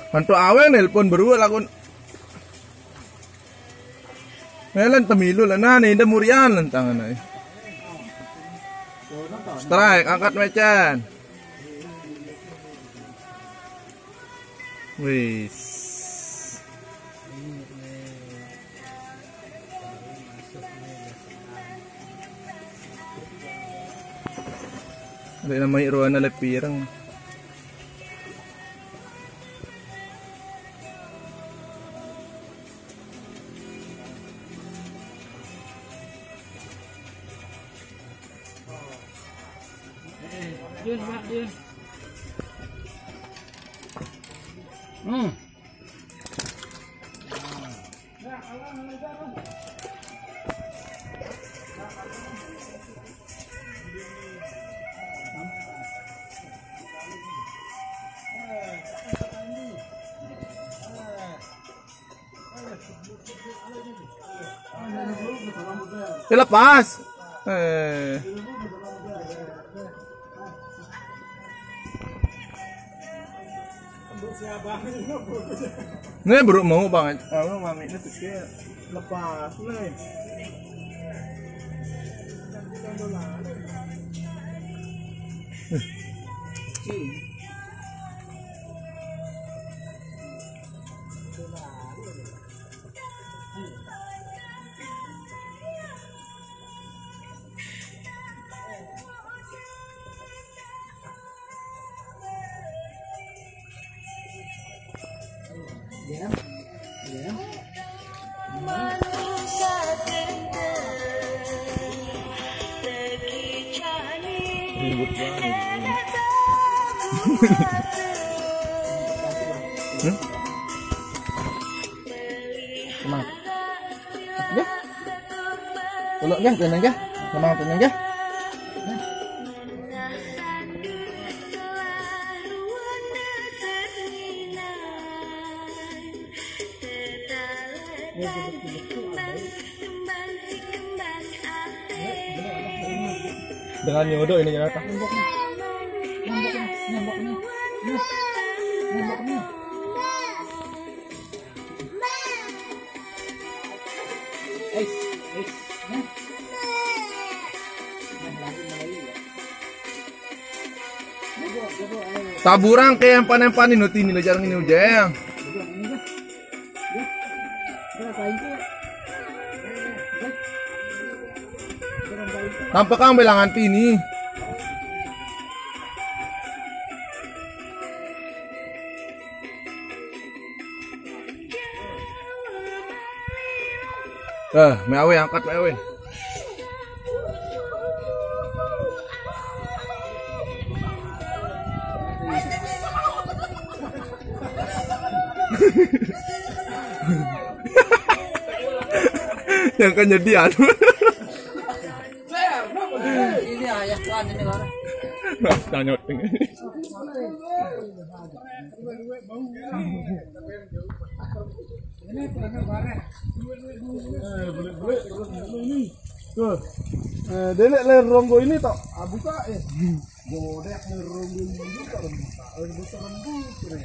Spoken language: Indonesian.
Mantu awe nelpon berdua lakon. Melan temilu lah nah nih murian lantangan ay. Strike angkat mecan. Wis. Ada nama Irwana lepirang. Yun, Mak, yun. Lepas. Nih bro mau banget. Kalau mami ini tuh kayak lepas nih. Ribut banget. Kemana? Ya? Tolong ya, tenang ya. Kemana tenang ya? Dengan nyodo ini nyata. Taburang kayak empan-empanin nuti nila jarang ini ujeng. Nampak kang bilangan pini. Meawe angkat meawe. Yang kan jadian. Ini ayah tuan ini orang. Tanya ting. Tuh. Delek ler ronggo ini tok. Buka ya. Godek ler ronggo ini buka rembuka. Rembuka rembuka.